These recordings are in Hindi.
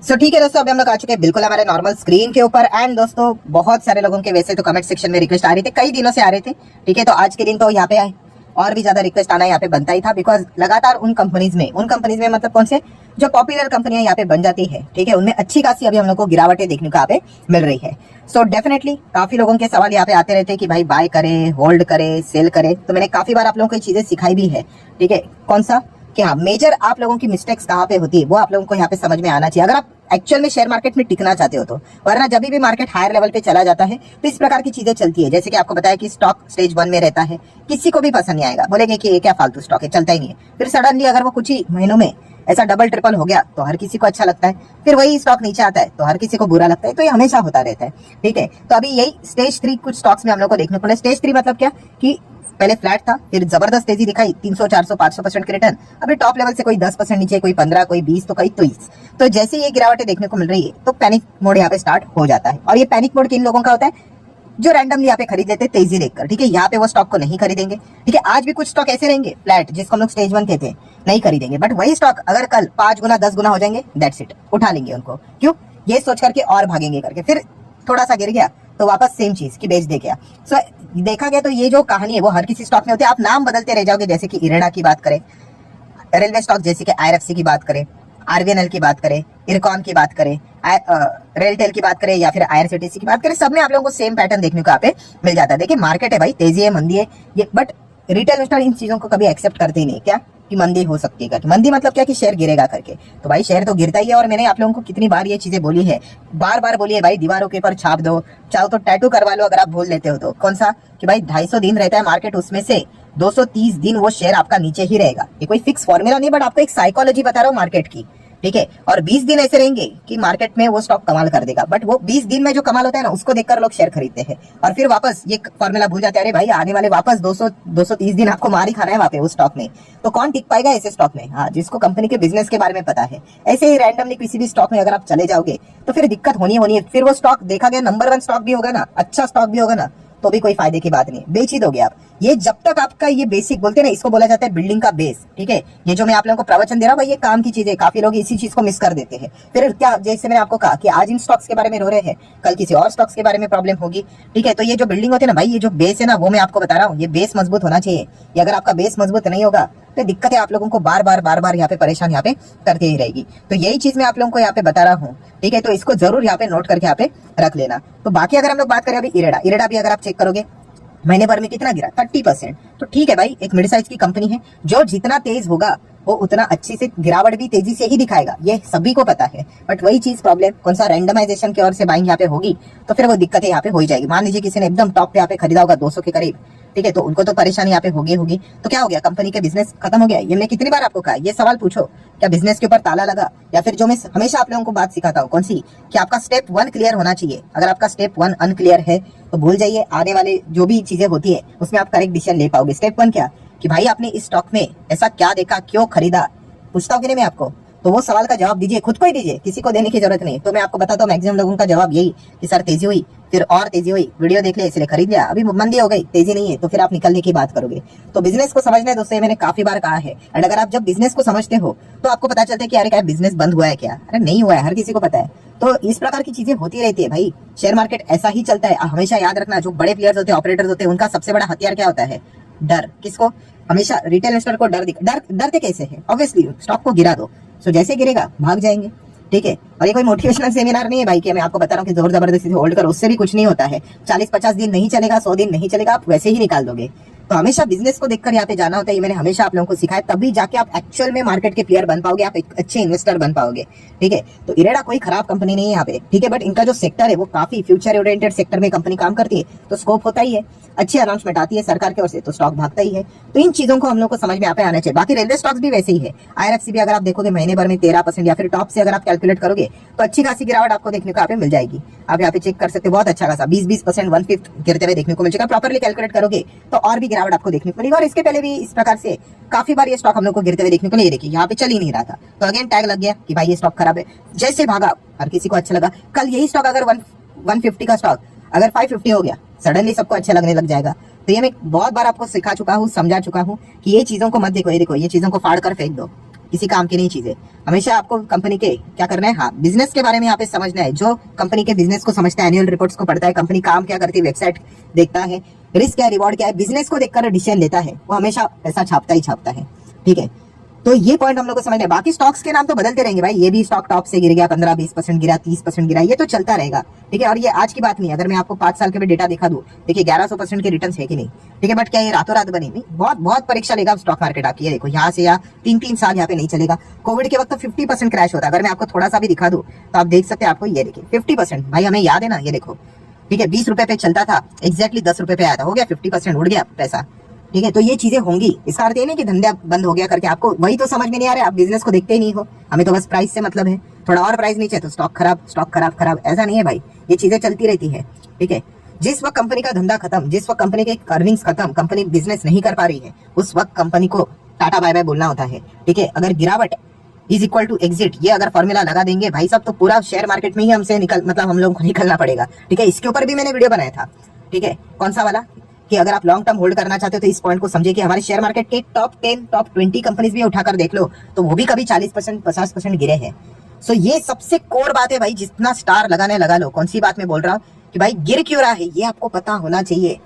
ठीक है दोस्तों, अभी हम लोग आ चुके हैं बिल्कुल हमारे नॉर्मल स्क्रीन के ऊपर। एंड दोस्तों बहुत सारे लोगों के वैसे तो कमेंट सेक्शन में रिक्वेस्ट आ रही थी, कई दिनों से आ रहे थे। ठीक है, तो आज के दिन तो यहाँ पे आए, और भी ज्यादा रिक्वेस्ट आना यहाँ पे बनता ही था, बिकॉज लगातार उन कंपनीज में मतलब कौन से जो पॉपुलर कंपनियां यहाँ पे बन जाती है, ठीक है, उनमें अच्छी खासी अभी हम लोग को गिरावटें देखने को यहाँ पे मिल रही है। सो डेफिनेटली काफी लोगों के सवाल यहाँ पे आते रहते हैं कि भाई बाय करे, होल्ड करे, सेल करे। तो मैंने काफी बार आप लोगों को ये चीजें सिखाई भी है। ठीक है, कौन सा कि हाँ मेजर आप लोगों की मिस्टेक्स कहाँ पे होती है वो आप लोगों को यहाँ पे समझ में आना चाहिए, अगर आप एक्चुअल में शेयर मार्केट में टिकना चाहते हो तो। वरना जब भी मार्केट हायर लेवल पे चला जाता है तो इस प्रकार की चीजें चलती है, जैसे कि आपको बताया कि स्टॉक स्टेज 1 में रहता है, किसी को भी पसंद नहीं आएगा, बोलेंगे कि ये क्या फालतू स्टॉक है, चलता ही नहीं है। फिर सडनली अगर वो कुछ ही महीनों में ऐसा डबल ट्रिपल हो गया तो हर किसी को अच्छा लगता है, फिर वही स्टॉक नीचे आता है तो हर किसी को बुरा लगता है। तो ये हमेशा होता रहता है। ठीक है, तो अभी यही स्टेज 3 कुछ स्टॉक्स में हम लोग को देखने को मिला। स्टेज 3 मतलब क्या कि पहले फ्लैट था, फिर जबरदस्त तेजी दिखाई, 300, 400, 500% के रिटर्न। अभी टॉप लेवल से कोई 10% नीचे, कोई 15, कोई 20, तो कोई 30। तो जैसे ये गिरावटें देखने को मिल रही है तो पैनिक मोड यहाँ पे स्टार्ट हो जाता है। और ये पैनिक मोड किन लोगों का होता है? जो रैंडमली यहाँ पे खरीद लेते हैं तेजी देखकर। ठीक है, यहाँ पे वो स्टॉक को नहीं खरीदेंगे। ठीक है, आज भी कुछ स्टॉक ऐसे रहेंगे फ्लैट, जिसको हम लोग स्टेज 1 कहते हैं, नहीं खरीदेंगे। बट वही स्टॉक अगर कल 5 गुना 10 गुना हो जाएंगे, दैट्स इट, उठा लेंगे उनको। क्यों? ये सोच करके और भागेंगे करके। फिर थोड़ा सा गिर गया तो वापस सेम चीज की बेच दे गया। सो देखा गया तो ये जो कहानी है वो हर किसी स्टॉक में होती है। आप नाम बदलते रह जाओगे, जैसे कि इरेडा की बात करें, रेलवे स्टॉक जैसे कि आईआरएफसी की बात करें, आरबीएनएल की बात करें, इरकॉन की बात करें, रेलटेल की बात करें, या फिर आईआरसीटीसी की बात करें, सब में आप लोगों को सेम पैटर्न देखने को यहाँ पे मिल जाता है। देखिए मार्केट है भाई, तेजी है, मंदी है ये, बट रिटेल इन्वेस्टर इन चीजों को कभी एक्सेप्ट करते ही नहीं। क्या कि मंदी हो सकती है करके। मंदी मतलब क्या कि शेयर गिरेगा करके। तो भाई शेयर तो गिरता ही है। और मैंने आप लोगों को कितनी बार ये चीजें बोली है, बार बार बोली है भाई, दीवारों के ऊपर छाप दो, चाहो तो टैटू करवा लो अगर आप भूल लेते हो तो। कौन सा? कि भाई 250 दिन रहता है मार्केट, उसमें से 230 दिन वो शेयर आपका नीचे ही रहेगा। ये कोई फिक्स फॉर्मूला नहीं, बट आपको एक साइकोलॉजी बता रहा हूँ मार्केट की। ठीक है, और 20 दिन ऐसे रहेंगे कि मार्केट में वो स्टॉक कमाल कर देगा। बट वो 20 दिन में जो कमाल होता है ना, उसको देखकर लोग शेयर खरीदते हैं और फिर वापस ये फॉर्मूला भूल जाते हैं। अरे भाई आने वाले वापस 230 दिन आपको मार ही खाना है वहां पे उस स्टॉक में। तो कौन टिक पाएगा ऐसे स्टॉक में? हाँ, जिसको कंपनी के बिजनेस के बारे में पता है। ऐसे ही रैंडमली किसी भी स्टॉक में अगर आप चले जाओगे तो फिर दिक्कत होनी है। फिर वो स्टॉक देखा गया नंबर 1 स्टॉक भी होगा ना, अच्छा स्टॉक भी होगा ना, तो भी कोई फायदे की बात नहीं, बेच ही दोगे आप। ये जब तक आपका ये बेसिक बोलते हैं ना, इसको बोला जाता है बिल्डिंग का बेस। ठीक है, ये जो मैं आप लोगों को प्रवचन दे रहा हूँ भाई, ये काम की चीज है। काफी लोग इसी चीज को मिस कर देते हैं। फिर क्या, जैसे मैंने आपको कहा कि आज इन स्टॉक्स के बारे में रो रहे हैं, कल किसी और स्टॉक्स के बारे में प्रॉब्लम होगी। ठीक है, तो ये जो बिल्डिंग होती है ना भाई, ये जो बेस है ना, वो मैं आपको बता रहा हूँ, ये बेस मजबूत होना चाहिए। ये अगर आपका बेस मजबूत नहीं होगा तो दिक्कत है, आप लोगों को बार बार यहाँ पे परेशान यहाँ पे करते ही रहेगी। तो यही चीज मैं आप लोगों को यहाँ पे बता रहा हूँ। ठीक है, तो इसको जरूर यहाँ पे नोट करके यहाँ पे रख लेना। तो बाकी अगर हम लोग बात करें अभी इरेडा भी अगर आप चेक करोगे महीने भर में कितना गिरा, 30%। तो ठीक है भाई, एक मिड साइज की कंपनी है, जो जितना तेज होगा वो उतना अच्छी से गिरावट भी तेजी से ही दिखाएगा, ये सभी को पता है। बट वही चीज प्रॉब्लम कौन सा, रैंडमाइजेशन की ओर से बाइंग यहाँ पे होगी तो फिर वो दिक्कत यहाँ पे हो जाएगी। मान लीजिए किसी ने एकदम टॉप पे यहाँ पे खरीदा होगा 200 के करीब, ठीक है, तो उनको तो परेशानी यहाँ पे होगी। तो क्या हो गया, कंपनी के बिजनेस खत्म हो गया। ये मैं कितनी बार आपको कहा, ये सवाल पूछो, क्या बिजनेस के ऊपर ताला लगा? या फिर जो मैं हमेशा आप लोगों को बात सिखाता हूँ, कौन सी, कि आपका स्टेप 1 क्लियर होना चाहिए। अगर आपका स्टेप 1 अनक्लियर है तो भूल जाइए, आने वाले जो भी चीजें होती है उसमें आप करेक्ट डिसीजन ले पाओगे। स्टेप 1 क्या, कि भाई आपने इस स्टॉक में ऐसा क्या देखा, क्यों खरीदा, पूछता हूँ कि नहीं मैं आपको, तो वो सवाल का जवाब दीजिए, खुद को ही दीजिए, किसी को देने की जरूरत नहीं। तो मैं आपको बताता हूँ मैक्सिमम लोगों का जवाब यही कि सर तेजी हुई, फिर और तेजी हुई, वीडियो देख लिया इसलिए खरीद लिया, अभी मंदी हो गई, तेजी नहीं है, तो फिर आप निकलने की बात करोगे। तो बिजनेस को समझना है दोस्तों, मैंने काफी बार कहा है। एंड अगर आप जब बिजनेस को समझते हो तो आपको पता चलता है कि अरे क्या बिजनेस बंद हुआ है क्या? अरे नहीं हुआ है, हर किसी को पता है। तो इस प्रकार की चीजें होती रहती है भाई, शेयर मार्केट ऐसा ही चलता है। हमेशा याद रखना, जो बड़े प्लेयर्स होते हैं, ऑपरेटर्स होते हैं, उनका सबसे बड़ा हथियार क्या होता है? डर। किसको? हमेशा रिटेल इन्वेस्टर को डरते कैसे है? ऑब्वियसली स्टॉक को गिरा दो, सो जैसे गिरेगा भाग जाएंगे। ठीक है, और ये कोई मोटिवेशनल सेमिनार नहीं है भाई कि मैं आपको बता रहा हूँ कि जोर जबरदस्ती से होल्ड करो, उससे भी कुछ नहीं होता है। 40-50 दिन नहीं चलेगा, 100 दिन नहीं चलेगा, आप वैसे ही निकाल दोगे। तो हमेशा बिजनेस को देखकर यहाँ पे जाना होता है। ये मैंने हमेशा आप लोगों को सिखाया, तभी जाके आप एक्चुअल में मार्केट के प्लेयर बन पाओगे, आप एक अच्छे इन्वेस्टर बन पाओगे। ठीक है, तो इरेडा कोई खराब कंपनी नहीं है यहाँ पे। ठीक है, बट इनका जो सेक्टर है वो काफी फ्यूचर ओरिएंटेड सेक्टर में कंपनी काम करती है, तो स्कोप होता ही है। अच्छी अनाउंसमेंट आती है सरकार की ओर से तो स्टॉक भागता ही है। तो इन चीजों को हम लोग को समझ में यहाँ पे आना चाहिए। बाकी रेलवे स्टॉक्स भी वैसे ही है। आईआरएफसी भी अगर आप देखोगे महीने भर में 13%, या फिर टॉप से अगर आप कैलकुलेट करोगे तो अच्छी खासी गिरावट आपको देखने को यहाँ पे मिल जाएगी। आप यहाँ पे चेक कर सकते हो, बहुत अच्छा खासा 20% 1/5 गिरते हुए देखने को मिल जाएगा। प्रॉपरली कैलकुलेट करोगे तो और भी गिरावट आपको देखने को मिलेगी। और इसके पहले भी इस प्रकार से काफी बार ये स्टॉक हम लोग को गिरते हुए देखने को नहीं, देखिए यहाँ पे चल ही नहीं रहा था, तो अगेन टैग लग गया कि भाई ये स्टॉक खराब है, जैसे भागा हर किसी को अच्छा लगा। कल यही स्टॉक अगर 150 का स्टॉक अगर 550 हो गया, सडनली सबको अच्छा लगने लग जाएगा। तो ये मैं बहुत बार आपको सिखा चुका हूँ, समझा चुका हूँ कि ये चीजों को मत देखो, ये देखो ये चीजों को फाड़ कर फेंक दो। किसी काम की नहीं चीजें। हमेशा आपको कंपनी के क्या करना है, हाँ बिजनेस के बारे में यहाँ पे समझना है। जो कंपनी के बिजनेस को समझता है, एनुअल रिपोर्ट्स को पढ़ता है, कंपनी काम क्या करती है, वेबसाइट देखता है, रिस्क क्या है, रिवॉर्ड क्या है, बिजनेस को देखकर डिसीजन लेता है, वो हमेशा पैसा छापता ही छापता है। ठीक है, तो ये पॉइंट हम लोग को समझना है। बाकी स्टॉक्स के नाम तो बदलते रहेंगे भाई, ये भी स्टॉक टॉप से गिर गया, 15-20% गिरा, 30% गिरा, ये तो चलता रहेगा। ठीक है, और ये आज की बात नहीं है। अगर मैं आपको 5 साल के भी डेटा दिखा दूं, देखिए 1100% के रिटर्न है कि नहीं। ठीक है, बट क्या ये रातों रात बनी नहीं, बहुत बहुत परीक्षा लेगा स्टॉक मार्केट आपकी। देखो यहाँ से या 3-3 साल यहाँ पे नहीं चलेगा। कोविड के वक्त तो 50% क्रैश होता है। अगर मैं आपको थोड़ा सा भी दिखा दूं तो आप देख सकते हैं, आपको ये देखिए 50%, भाई हमें याद है ना, ये देखो। ठीक है, 20 रुपए पे चलता था, एग्जैक्टली 10 रुपए पे आया था, हो गया 50%, उड़ गया पैसा। ठीक है, तो ये चीजें होंगी। इसका अर्थ ये नहीं कि धंधा बंद हो गया करके आपको वही तो समझ में नहीं आ रहा है, आप बिजनेस को देखते ही नहीं हो। हमें तो बस प्राइस से मतलब है, थोड़ा और प्राइस नीचे तो स्टॉक खराब, स्टॉक खराब खराब, ऐसा नहीं है भाई, ये चीजें चलती रहती है। ठीक है, जिस वक्त कंपनी का धंधा खत्म, जिस वक्त कंपनी के अर्निंग्स खत्म, कंपनी बिजनेस नहीं कर पा रही है, उस वक्त कंपनी को टाटा बाय बाय बोलना होता है। ठीक है, अगर गिरावट इज इक्वल टू एग्जिट, ये अगर फॉर्मूला लगा देंगे भाई साहब, तो पूरा शेयर मार्केट में ही हमसे हम लोगों को निकलना पड़ेगा। ठीक है, इसके ऊपर भी मैंने वीडियो बनाया था। ठीक है, कौन सा वाला, कि अगर आप लॉन्ग टर्म होल्ड करना चाहते हो तो इस पॉइंट को समझिए कि हमारे शेयर मार्केट के टॉप 10, टॉप 20 कंपनीज भी उठाकर देख लो तो वो भी कभी 40%, 50% गिरे हैं। सो ये सबसे कोर बात है भाई, जितना स्टार लगाने लगा लो। कौन सी बात मैं बोल रहा हूँ कि भाई गिर क्यों रहा है, ये आपको पता होना चाहिए,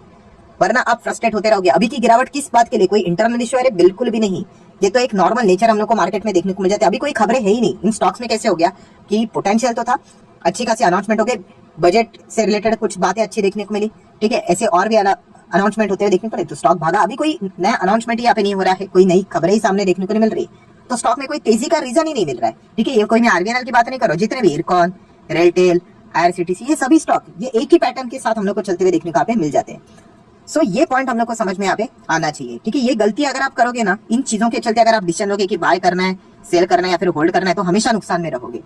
वरना आप फ्रस्ट्रेट होते रहोगे। अभी की गिरावट किस बात के लिए, कोई इंटरनल इश्यू है? बिल्कुल भी नहीं। ये तो एक नॉर्मल नेचर हम लोग को मार्केट में देखने को मिल जाता है। अभी कोई खबरें है ही नहीं। इन स्टॉक्स में कैसे हो गया कि पोटेंशियल तो था, अच्छी खासी अनाउंसमेंट हो गए, बजट से रिलेटेड कुछ बातें अच्छी देखने को मिली। ठीक है, ऐसे और भी अनाउंसमेंट होते हुए देखने को मिले तो स्टॉक भागा। अभी कोई नया अनाउंसमेंट यहाँ पे नहीं हो रहा है, कोई नई खबरें ही सामने देखने को नहीं मिल रही, तो स्टॉक में कोई तेजी का रीजन ही नहीं मिल रहा है। ठीक है, ये कोई मैं आरबीएनएल की बात नहीं कर रहा हूं, जितने भी इरकॉन, रेलटेल, आईआरसीटीसी, ये सभी स्टॉक ये एक ही पैटर्न के साथ हम लोग को चलते हुए देखने को यहाँ पे मिल जाते हैं। सो ये पॉइंट हम लोग को समझ में यहाँ पे आना चाहिए। ठीक है, ये गलती अगर आप करोगे ना, इन चीजों के चलते अगर आप डिसीजन लोगे कि बाय करना है, सेल करना है या फिर होल्ड करना है, तो हमेशा नुकसान में रहोगे।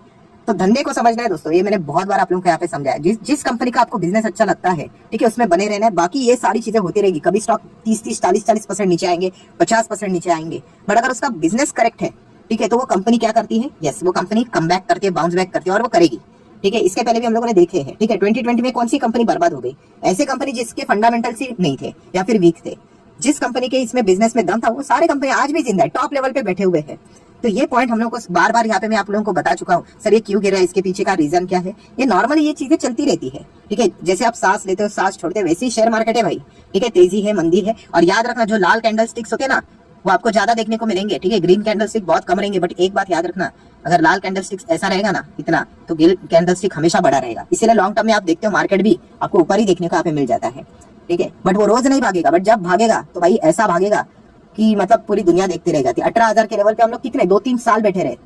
तो धंधे को समझना है दोस्तों, ये मैंने बहुत बार आप लोगों को यहाँ पे समझाया। जिस कंपनी का आपको बिजनेस अच्छा लगता है, ठीक है, उसमें बने रहना है। बाकी ये सारी चीजें होती रहेगी। कभी स्टॉक 30-30, 40-40% नीचे आएंगे, 50% नीचे आएंगे, बट अगर उसका बिजनेस करेक्ट है, ठीक है, तो वो कंपनी क्या करती है, यस, वो कंपनी कम बैक करती है, बाउंस बैक करती है, और वो करेगी। ठीक है, इसके पहले भी हम लोगों ने देखे हैं। ठीक है, 2020 में कौन सी कंपनी बर्बाद हो गई? ऐसे कंपनी जिसके फंडामेंटल्स ही नहीं थे या फिर वीक थे। जिस कंपनी के इसमें बिजनेस में दम था, वो सारे कंपनी आज भी जिंदा है, टॉप लेवल पे बैठे हुए हैं। तो ये पॉइंट हम लोग को बार बार यहाँ पे मैं आप लोगों को बता चुका हूँ। सर ये क्यों गिरा है, इसके पीछे का रीजन क्या है? ये नॉर्मली ये चीजें चलती रहती है। ठीक है, जैसे आप सांस लेते हो, सांस छोड़ते हो, वैसे ही शेयर मार्केट है भाई। ठीक है, तेजी है, मंदी है, और याद रखना जो लाल कैंडल स्टिक्स होते हैं ना, वो आपको ज्यादा देखने को मिलेंगे। ठीक है, ग्रीन कैंडल स्टिक बहुत कम रहेंगे, बट एक बात याद रखना, अगर लाल कैंडल स्टिक ऐसा रहेगा ना इतना, तो ग्रीन कैंडल स्टिक हमेशा बड़ा रहेगा। इसीलिए लॉन्ग टर्म में आप देखते हो मार्केट भी आपको ऊपर ही देखने को यहाँ पे मिल जाता है। ठीक है, बट वो रोज नहीं भागेगा, बट जब भागेगा तो भाई ऐसा भागेगा कि मतलब पूरी दुनिया देखती रह जाती है। 18,000 के लेवल पे हम लोग कितने 2-3 साल बैठे रहे।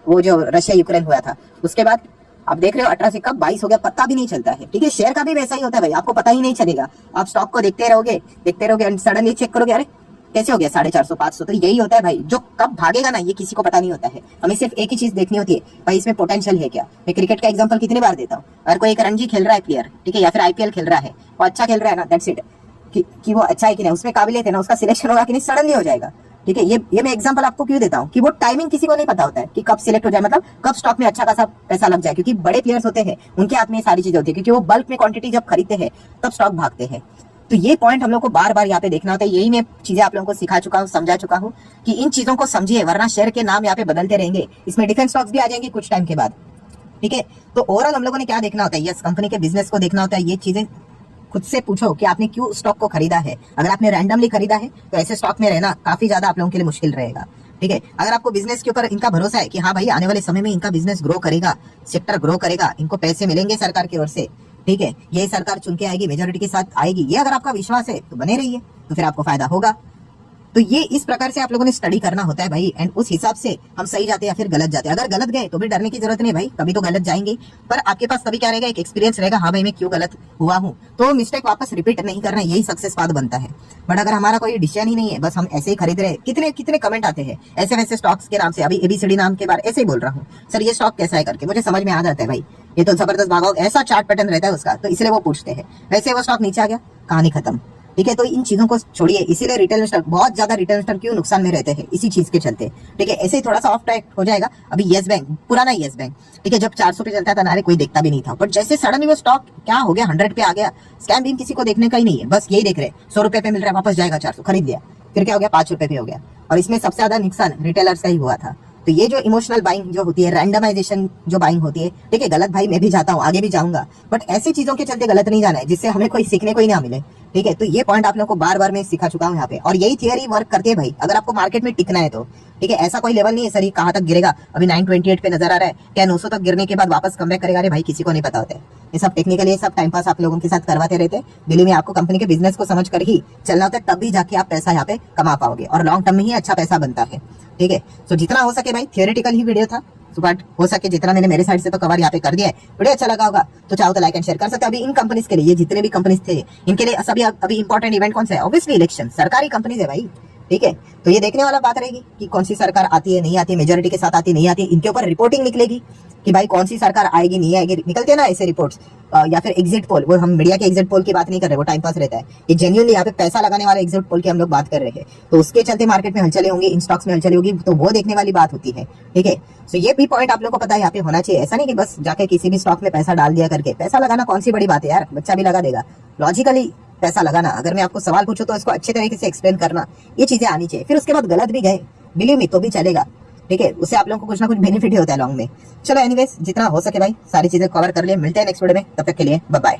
वो जो रशिया यूक्रेन हुआ था, उसके बाद आप देख रहे हो 18 से कब 22 हो गया, पता भी नहीं चलता है। ठीक है, शेयर का भी वैसा ही होता है भाई, आपको पता ही नहीं चलेगा। आप स्टॉक को देखते रहोगे एंड सडनली चेक करोगे, अरे कैसे हो गया 450, 500। तो यही होता है भाई, जो कब भागेगा ना ये किसी को पता नहीं होता है। हमें सिर्फ एक ही चीज देखनी होती है, भाई इसमें पोटेंशियल है क्या। मैं क्रिकेट का एग्जांपल कितनी बार देता हूँ, अगर कोई एक रणजी खेल रहा है प्लेयर, ठीक है, या फिर आईपीएल खेल रहा है, वो अच्छा खेल रहा है ना, दैट्स इट, कि वो अच्छा है कि नहीं, उसमें काबिलियत है ना, उसका सिलेक्शन होगा कि नहीं, सडनली हो जाएगा। ठीक है, ये मैं एग्जांपल आपको क्यों देता हूँ कि वो टाइमिंग किसी को नहीं पता होता है कि कब सिलेक्ट हो जाए, मतलब कब स्टॉक में अच्छा खासा पैसा लग जाए। क्योंकि बड़े प्लेयर्स होते हैं, उनके हाथ में ये सारी चीजें होती है, क्योंकि वो बल्क में क्वांटिटी जब खरीदते हैं तब स्टॉक भागते हैं। तो ये पॉइंट हम लोग को बार बार यहाँ पे देखना होता है। यही मैं चीजें आप लोगों को सिखा चुका हूँ, समझा चुका हूँ कि इन चीजों को समझिए, वरना शेयर के नाम यहाँ पे बदलते रहेंगे। इसमें डिफेंस स्टॉक्स भी आ जाएंगे कुछ टाइम के बाद। ठीक है, तो ओवरऑल हम लोगों ने क्या देखना होता है, यस, कंपनी के बिजनेस को देखना होता है। ये चीजें खुद से पूछो कि आपने क्यों स्टॉक को खरीदा है। अगर आपने रैंडमली खरीदा है तो ऐसे स्टॉक में रहना काफी ज्यादा आप लोगों के लिए मुश्किल रहेगा। ठीक है, अगर आपको बिजनेस के ऊपर इनका भरोसा है कि हाँ भाई आने वाले समय में इनका बिजनेस ग्रो करेगा, सेक्टर ग्रो करेगा, इनको पैसे मिलेंगे सरकार की ओर से, ठीक है, ये सरकार चुन के आएगी, मेजोरिटी के साथ आएगी, ये अगर आपका विश्वास है तो बने रहिए, तो फिर आपको फायदा होगा। तो ये इस प्रकार से आप लोगों ने स्टडी करना होता है भाई, एंड उस हिसाब से हम सही जाते हैं या फिर गलत जाते हैं। अगर गलत गए तो भी डरने की जरूरत नहीं भाई, कभी तो गलत जाएंगे, पर आपके पास तभी क्या रहेगा, एक एक्सपीरियंस रहेगा, हाँ भाई मैं क्यों गलत हुआ हूँ, तो मिस्टेक वापस रिपीट नहीं करना, यही सक्सेस पाथ बनता है। बट अगर हमारा कोई डिसीजन ही नहीं है, बस हम ऐसे ही खरीद रहे, कितने कितने कमेंट आते हैं ऐसे वैसे स्टॉक्स के नाम से। अभी एबीसीडी नाम के बारे ऐसे ही बोल रहा हूँ, सर ये स्टॉक कैसा है करके, मुझे समझ में आ जाता है भाई, ये तो जबरदस्त भागा, ऐसा चार्ट पैटर्न रहता है उसका, तो इसलिए वो पूछते हैं। वैसे वो स्टॉक नीचे आ गया, कहानी खत्म। ठीक है, तो इन चीजों को छोड़िए। इसीलिए रिटेल इन्वेस्टर, बहुत ज्यादा रिटेल इन्वेस्टर क्यों नुकसान में रहते हैं, इसी चीज के चलते। ठीक है, ऐसे ही थोड़ा सा ऑफ ट्रैक हो जाएगा। अभी येस बैंक, पुराना येस बैंक, ठीक है, जब 400 पे चलता था ना, कोई देखता भी नहीं था, बट जैसे सडनली वो स्टॉक क्या हो गया, 100 पे आ गया, स्कैम बीम किसी को देखने का ही नहीं है, बस यही देख रहे 100 रुपए पे मिल रहा है, वापस जाएगा 400, खरीद लिया, फिर क्या हो गया 5 रुपए पे हो गया। और इसमें सबसे ज्यादा नुकसान रिटेलर्स का ही हुआ था। तो ये जो इमोशनल बाइंग जो होती है, रैंडमाइजेशन जो बाइंग होती है, ठीक है, गलत भाई मैं भी जाता हूँ, आगे भी जाऊंगा, बट ऐसी चीजों के चलते गलत नहीं जाना है जिससे हमें कोई सीखने को ही ना मिले। ठीक है, तो ये पॉइंट आप लोगों को बार बार मैं सिखा चुका हूँ यहाँ पे, और यही थियरी वर्क करती है भाई, अगर आपको मार्केट में टिकना है तो। ठीक है, ऐसा कोई लेवल नहीं है सर ये कहाँ तक गिरेगा, अभी 928 पे नजर आ रहा है, क्या 900 तक गिरने के बाद वापस कमबैक करेगा? अरे भाई किसी को नहीं पता होता है, ये सब टेक्निकली सब टाइम पास आप लोगों के साथ करवाते रहते हैं। दिल्ली में आपको कंपनी के बिजनेस को समझ कर ही चलना होता है, तब भी जाके आप पैसा यहाँ पे कमा पाओगे, और लॉन्ग टर्म में ही अच्छा पैसा बनता है। ठीक है, सो जितना हो सके भाई, थियोरेटिकल ही वीडियो था, बट हो सके जितना मैंने मेरे साइड से तो कवर यहाँ पे कर दिया है। वीडियो अच्छा लगा होगा तो चाहो तो लाइक एंड शेयर कर सकते हो। अभी इन कंपनीज के लिए, ये जितने भी कंपनीज थे, इनके लिए सभी अभी इंपॉर्टेंट इवेंट कौन सा है? ऑब्वियसली इलेक्शन, सरकारी कंपनीज है भाई। ठीक है, तो ये देखने वाला बात रहेगी कि कौन सी सरकार आती है, नहीं आती, मेजोरिटी के साथ आती नहीं आती, इनके ऊपर रिपोर्टिंग निकलेगी कि भाई कौन सी सरकार आएगी नहीं आएगी, निकलते हैं ना ऐसे रिपोर्ट्स, या फिर एग्जिट पोल। वो हम मीडिया के एग्जिट पोल की बात नहीं कर रहे, वो टाइम पास रहता है, ये जेन्युइनली यहाँ पे पैसा लगाने वाले एग्जिट पोल की हम लोग बात कर रहे हैं। तो उसके चलते मार्केट में हलचलें होंगी, इन स्टॉक्स में हलचलें होगी, तो वो देखने वाली बात होती है। ठीक है, तो ये भी पॉइंट आप लोग को पता है यहाँ पे होना चाहिए। ऐसा नहीं कि बस जाके किसी भी स्टॉक में पैसा डाल दिया करके, पैसा लगाना कौन सी बड़ी बात है यार, बच्चा भी लगा देगा। लॉजिकली पैसा लगाना, अगर मैं आपको सवाल पूछूं तो इसको अच्छे तरीके से एक्सप्लेन करना, ये चीजें आनी चाहिए। फिर उसके बाद गलत भी गए, बिलीव मी, तो भी चलेगा। ठीक है, उससे आप लोगों को कुछ ना कुछ बेनिफिट ही होता है लॉन्ग में। चलो एनीवेज, जितना हो सके भाई सारी चीजें कवर कर लिए, मिलते हैं नेक्स्ट वीडियो में, तब तक के लिए बाय बाय।